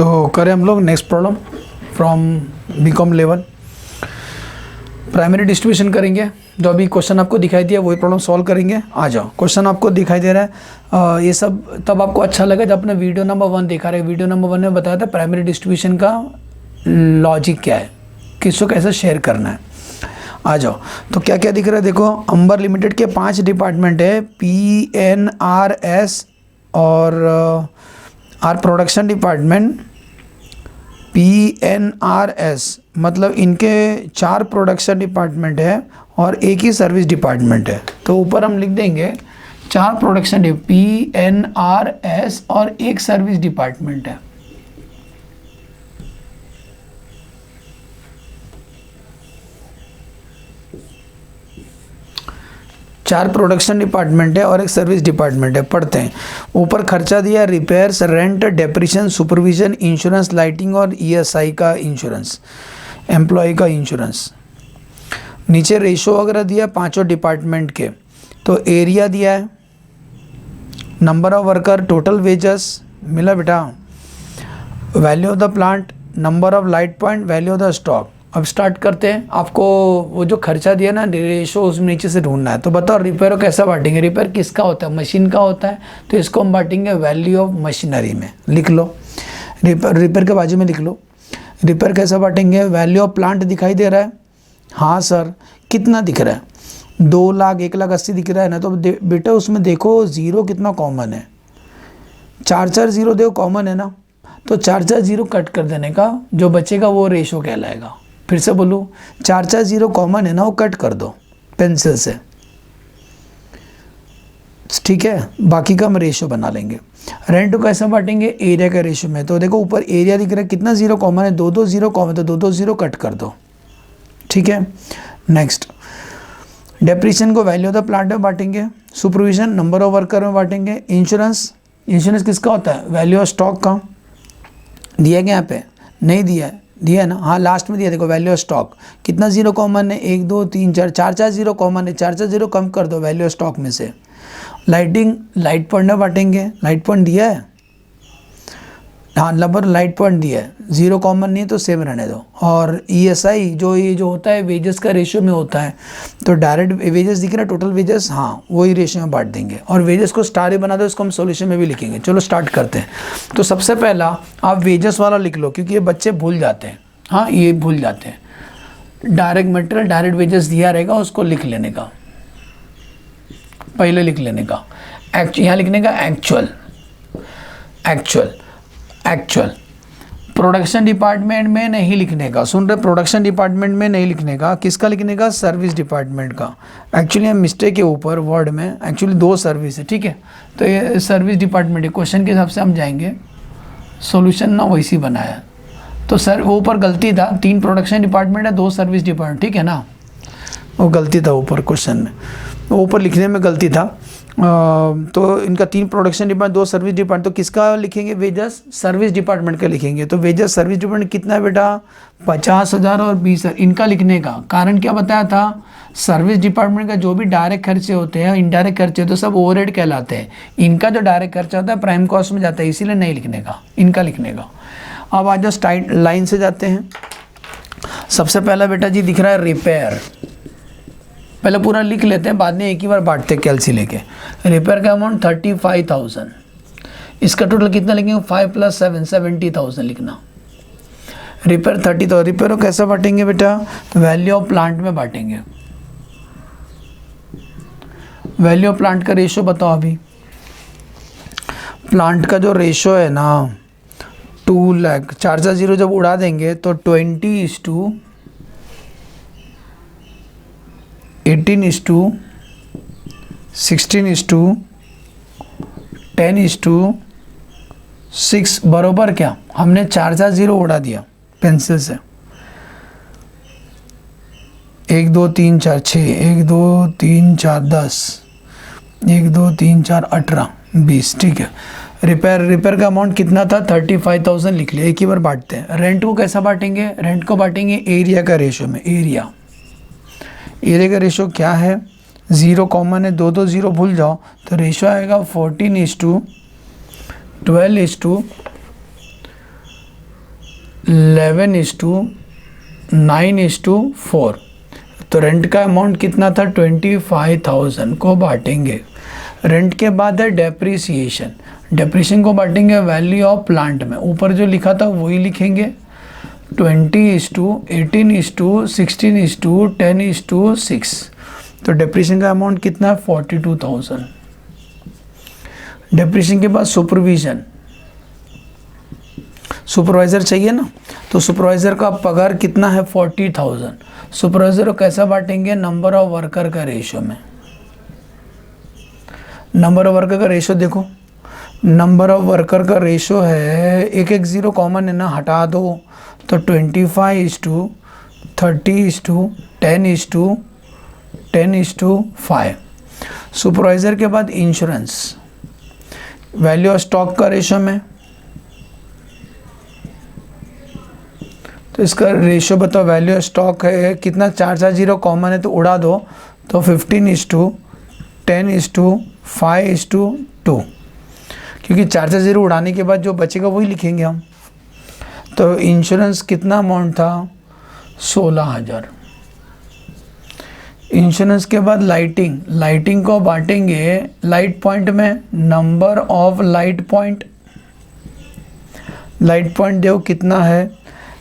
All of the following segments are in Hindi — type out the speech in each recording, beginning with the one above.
तो करें हम लोग next problem from BCom level. Primary distribution करेंगे। जो अभी क्वेश्चन आपको दिखाई दिया वही प्रॉब्लम सॉल्व करेंगे। आ जाओ, क्वेश्चन आपको दिखाई दे रहा है। ये सब तब आपको अच्छा लगा जब अपने वीडियो नंबर 1 देखा रहे। वीडियो नंबर 1 में बताया था प्राइमरी डिस्ट्रीब्यूशन का लॉजिक क्या है, किसको कैसे शेयर करना है। आ जाओ, तो क्या क्या दिख रहा है देखो। अंबर लिमिटेड के 5 डिपार्टमेंट है, PNRS और आर प्रोडक्शन डिपार्टमेंट। PNRS मतलब इनके 4 प्रोडक्शन डिपार्टमेंट है और एक ही सर्विस डिपार्टमेंट है। तो ऊपर हम लिख देंगे 4 प्रोडक्शन PNRS और एक सर्विस डिपार्टमेंट है। चार प्रोडक्शन डिपार्टमेंट है और एक सर्विस डिपार्टमेंट है। पढ़ते हैं। ऊपर खर्चा दिया, repairs, rent, depreciation, supervision, insurance, lighting और ESI का इंश्योरेंस, एम्प्लॉय का इंश्योरेंस। नीचे रेशो वगैरह दिया 5 डिपार्टमेंट के। तो एरिया दिया है, number of worker, total wages मिला बेटा, value of the plant, number of light point, value of the stock. अब स्टार्ट करते हैं। आपको वो जो खर्चा दिया ना रेशो, उसमें नीचे से ढूंढना है। तो बताओ रिपेयर को कैसा बांटेंगे। रिपेयर किसका होता है, मशीन का होता है, तो इसको हम बांटेंगे वैल्यू ऑफ मशीनरी में। लिख लो, रिपेयर के बाजू में लिख लो। रिपेयर कैसा बांटेंगे, वैल्यू ऑफ प्लांट दिखाई दे रहा है। हाँ सर, कितना दिख रहा है, 2 लाख 1,80,000 दिख रहा है ना। तो बेटा उसमें देखो जीरो कितना कॉमन है, 4 जीरो देखो कॉमन है ना। तो 4 जीरो कट कर देने का जो बचेगा वो रेशो कहलाएगा। फिर से बोलूँ, 4 जीरो कॉमन है ना, वो कट कर दो पेंसिल से, ठीक है। बाकी का हम रेशो बना लेंगे। रेंट को कैसे बांटेंगे, एरिया के रेशो में। तो देखो ऊपर एरिया दिख रहा है, कितना जीरो कॉमन है, 2 जीरो कॉमन, तो 2 जीरो कट कर दो, ठीक है। नेक्स्ट, डेप्रिसिएशन को वैल्यू ऑफ द प्लांट में बांटेंगे। सुपरविजन नंबर ऑफ वर्कर में बांटेंगे। इंश्योरेंस, इंश्योरेंस किसका होता है, वैल्यू ऑफ स्टॉक का। दिया क्या यहाँ पे, नहीं दिया है, दिया है ना, हाँ लास्ट में दिया। देखो वैल्यू ऑफ स्टॉक, कितना जीरो कॉमन है, 1 2 3 4, 4 जीरो कॉमन है, 4 जीरो कम कर दो वैल्यू ऑफ स्टॉक में से। लाइटिंग, लाइट पॉइंट में बांटेंगे। लाइट पॉइंट दिया है, हाँ नंबर लाइट पॉइंट दिया है, जीरो कॉमन नहीं है तो सेम रहने दो। और ESI जो ये जो होता है वेजेस का रेशियो में होता है। तो डायरेक्ट वेजेस दिख रहा है, टोटल वेजेस, हाँ वही रेशियो में बांट देंगे। और वेजेस को स्टार ही बना दो, इसको हम सॉल्यूशन में भी लिखेंगे। चलो स्टार्ट करते हैं। तो सबसे पहला आप वेजेस वाला लिख लो, क्योंकि ये बच्चे भूल जाते हैं। हाँ ये भूल जाते हैं। डायरेक्ट मटेरियल डायरेक्ट वेजेस दिया रहेगा, उसको लिख लेने का, पहले लिख लेने का। यहाँ लिखने का actual, actual, actual. Production department में नहीं लिखने का, सुन रहे, प्रोडक्शन डिपार्टमेंट में नहीं लिखने का। किसका लिखने का, सर्विस डिपार्टमेंट का। एक्चुअली हम मिस्टेक के ऊपर वर्ड में एक्चुअली 2 सर्विस है, ठीक है। तो ये सर्विस डिपार्टमेंट है। क्वेश्चन के हिसाब से हम जाएंगे, सॉल्यूशन ना वैसी बनाया। तो सर वो ऊपर गलती था, 3 प्रोडक्शन डिपार्टमेंट है, 2 सर्विस डिपार्टमेंट, ठीक है ना। वो गलती था ऊपर क्वेश्चन में, वो ऊपर लिखने में गलती था। तो इनका 3 प्रोडक्शन डिपार्टमेंट, 2 सर्विस डिपार्टमेंट। तो किसका लिखेंगे, वेजेस सर्विस डिपार्टमेंट का लिखेंगे। तो वेजेस सर्विस डिपार्टमेंट कितना है बेटा, 50,000 और 20,000। इनका लिखने का कारण क्या बताया था, सर्विस डिपार्टमेंट का जो भी डायरेक्ट खर्चे होते हैं, इनडायरेक्ट खर्चे होते हैं, सब ओवरहेड कहलाते हैं। इनका जो डायरेक्ट खर्चा होता है प्राइम कॉस्ट में जाता है, इसीलिए नहीं लिखने का, इनका लिखने का। अब आज स्टाइट लाइन से जाते हैं। सबसे पहला बेटा जी दिख रहा है रिपेयर। पहले पूरा लिख लेते हैं, बाद में एक ही बार बांटते हैं कैलसी लेके। रिपेयर का अमाउंट 35,000। इसका टोटल कितना लिखेंगे, 5 + 7 70,000 लिखना। रिपेयर 30,000। रिपेयर को कैसे बांटेंगे बेटा, वैल्यू ऑफ प्लांट में बांटेंगे। वैल्यू ऑफ प्लांट का रेशो बताओ। अभी प्लांट का जो रेशो है ना 2 लाख, 4 जीरो जब उड़ा देंगे तो 20:18:10 16:10:6 बरोबर क्या, हमने 4 जीरो उड़ा दिया पेंसिल से। 1 2 3 4 6, 1 2 3 4 10, 1 2 3 4 18 20, ठीक है। रिपेयर का अमाउंट कितना था, 35,000 लिख लिया। एक ही बार बांटते हैं। रेंट को कैसा बांटेंगे, रेंट को बांटेंगे एरिया का रेशो में। एरिया का रेशो क्या है, 0 कॉमन है, 2 जीरो भूल जाओ। तो रेशो आएगा 14:12:12 11:9:4। तो रेंट का अमाउंट कितना था 25,000 को बांटेंगे। रेंट के बाद है डेप्रिसिएशन, डेप्रिसिएशन को बांटेंगे वैल्यू ऑफ प्लांट में, ऊपर जो लिखा था वही लिखेंगे 20:18:16:10:6। तो डेप्रिसिएशन का अमाउंट कितना है 42,000। डेप्रिसिएशन के बाद सुपरविजन, सुपरवाइज़र चाहिए ना, तो सुपरवाइज़र का पगार कितना है 40,000। सुपरवाइज़र को कैसा बांटेंगे नंबर ऑफ वर्कर का रेशो में। नंबर ऑफ वर्कर का रेशो देखो, नंबर ऑफ वर्कर का रेशो है एक ज़ीरो कॉमन है ना, हटा दो, तो 25:30:10:10:5। सुपरवाइज़र के बाद इंश्योरेंस, वैल्यू ऑफ स्टॉक का रेशो में, तो इसका रेशो बताओ। वैल्यू ऑफ स्टॉक है कितना, 4 कॉमन है तो उड़ा दो, तो 15:10:5:2, क्योंकि 4 उड़ाने के बाद जो बचेगा वही लिखेंगे हम। तो इंश्योरेंस कितना अमाउंट था 16,000। इंश्योरेंस के बाद लाइटिंग, लाइटिंग को बांटेंगे लाइट पॉइंट में, number of light point. Light point देखो कितना है,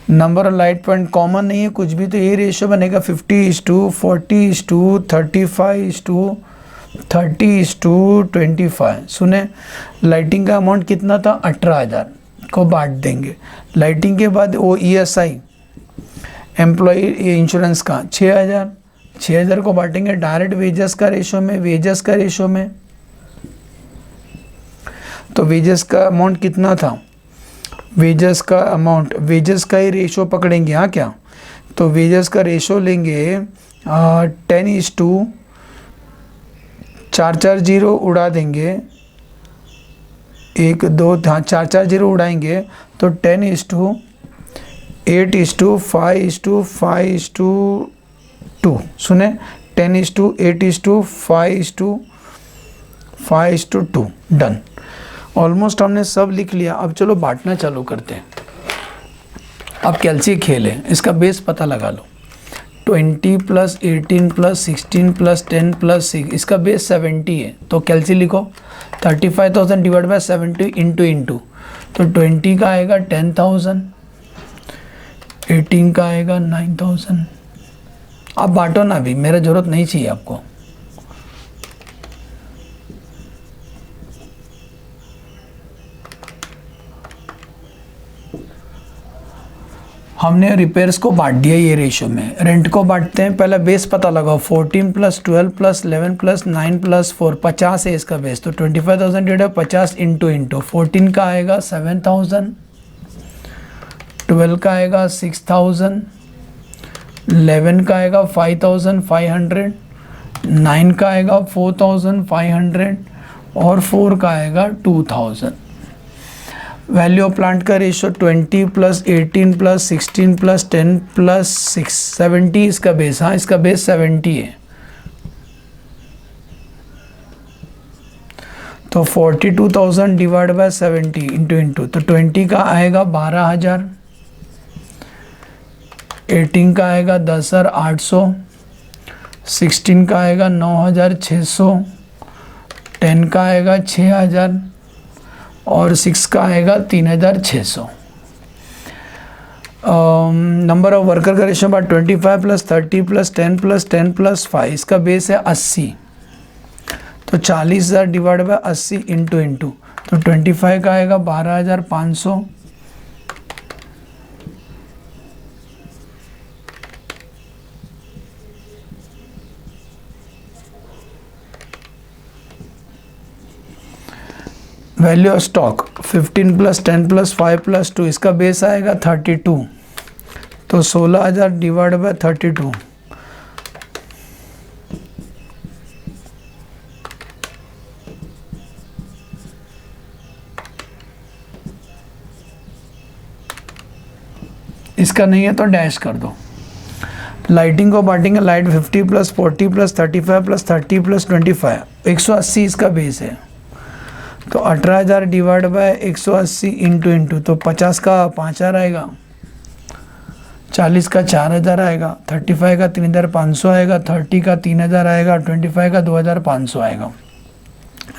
number of light point common नहीं है कुछ भी, तो ये रेशो बनेगा 50:40:35:30:25। सुने, लाइटिंग का अमाउंट कितना था 18,000 को बांट देंगे। लाइटिंग के बाद वो ESI एम्प्लॉय इंश्योरेंस का 6,000 को बांटेंगे डायरेक्ट वेजेस का रेशो में, वेजेस का रेशो में। तो वेजेस का अमाउंट कितना था, वेजेस का अमाउंट, वेजेस का ही रेशो पकड़ेंगे। हाँ क्या, तो वेजेस का रेशो लेंगे 10:4 उड़ा देंगे, 1 2 हाँ 4 उड़ाएंगे, तो 10:8:5:5:2। सुने, 10:8:5:2 डन। ऑलमोस्ट हमने सब लिख लिया। अब चलो बांटना चालू करते हैं। अब कैलसी खेल है, इसका बेस पता लगा लो। 20 + 18 + 16 + 10 + 6, इसका बेस 70 है। तो कैलसी लिखो 35,000 डिवाइड बाय 70 इंटू, तो 20 का आएगा 10,000, 18 का आएगा 9,000। अब बांटो ना, अभी मेरा ज़रूरत नहीं चाहिए आपको। हमने रिपेयर्स को बांट दिया ये रेशो में। रेंट को बांटते हैं, पहला बेस पता लगाओ। 14 + 12 + 11 + 9 + 4, 50 है इसका बेस। तो 25,000 डिवाइड 50 इंटू 14 का आएगा 7,000, 12 का आएगा 6,000, 11 का आएगा 5,500, 9 का आएगा 4,500 और 4 का आएगा 2,000। वैल्यू ऑफ प्लांट का रेशो 20 + 18 + 16 + 10 + 6, 70 इसका बेस। हाँ, इसका बेस 70 है। तो 42,000 डिवाइड बाय 70 इंटू, तो 20 का आएगा 12,000, 18 का आएगा 10,800, 16 का आएगा 9,600, 10 का आएगा 6,000 और 6 का आएगा 3,600। नंबर ऑफ वर्कर का रेशो बाय 25 + 30 + 10 + 10 + 5, इसका बेस है 80। तो 40,000 डिवाइड बाय 80 इंटू, तो 25 का आएगा 12,500, वैल्यू ऑफ स्टॉक 15 + 10 + 5 + 2, इसका बेस आएगा 32। तो 16,000 डिवाइड बाय 32, इसका नहीं है तो डैश कर दो। लाइटिंग को बांटेंगे, लाइट 50 + 40 + 35 + 30 + 25, 180 इसका बेस है। तो 18,000 डिवाइड बाय 180 इंटू, तो 50 का 5,000 आएगा। 40 का 4000 आएगा, 35 का 3500 आएगा, 30 का 3000 आएगा, 25 का 2500 आएगा।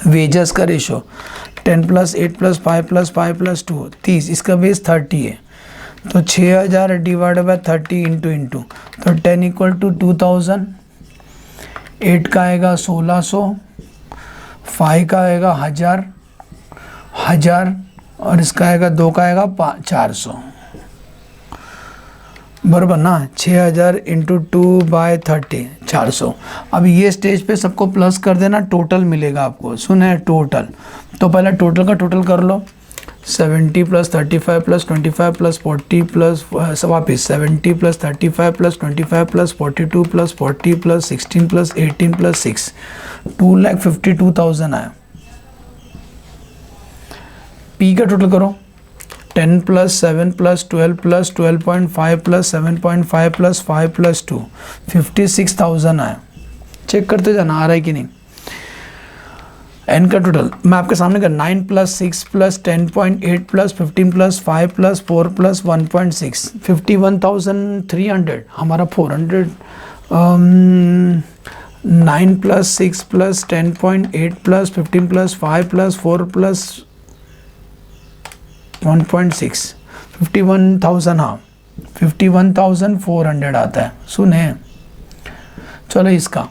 वेजेस का रेशो 10 + 8 + 5 + 5 + 2 30, इसका बेस 30 है, तो 6000 डिवाइडेड बाय 30 इंटू तो 10 = 2000। 8 का आएगा 1600, 5 का आएगा 1000 और इसका आएगा 2 का आएगा 400, बराबर ना। 6000 × 2/30 400। अब ये स्टेज पे सबको प्लस कर देना, टोटल मिलेगा आपको। सुने टोटल, तो पहले टोटल का टोटल कर लो। 70 + 35 + 25 + 40 प्लस वापिस 70 + 35 + 25 + 42 + 40 + 16 + 18 + 6 2,52,000 आया। पी का टोटल करो। 10 + 7 + 12 + 12.5 + 7.5 + 5 + 2 56,000 आया। चेक करते जाना आ रहा है कि नहीं। एन का टोटल मैं आपके सामने का 9 + 6 + 10.8 + 15 + 5 + 4 + 1.6 51,300 हमारा 400। 9 + 6 + 10.8 + 15 + 5 + 4 + 1.6 51,000, हाँ 51,400 आता है। सुने, चलो इसका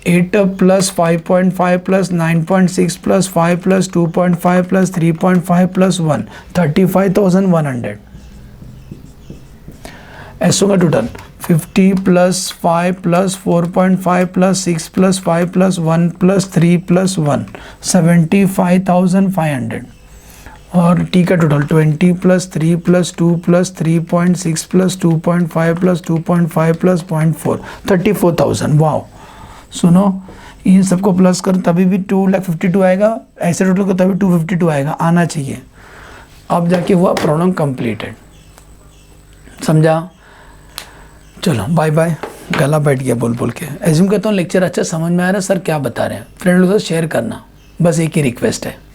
8 + 5.5 + 9.6 + 5 + 2.5 + 3.5 + 1 35,100। एसओ का टोटल 50 + 5 + 4.5 + 6 + 5 + 1 + 3 + 1 75,500। और टी का टोटल 20 + 3 + 2 + 3.6 + 2.5 + 2.5 + 0.4 34,000। वाह, सुनो इन सबको प्लस कर तभी भी 2,52,000 आएगा, ऐसे टोटल को तभी 252 आएगा, आना चाहिए। अब जाके हुआ प्रॉब्लम कंप्लीटेड, समझा। चलो बाय बाय, गला बैठ गया बोल के। एज्यूम करता हूँ लेक्चर अच्छा समझ में आ रहा है, सर क्या बता रहे हैं। फ्रेंड लोगों से शेयर करना, बस एक ही रिक्वेस्ट है।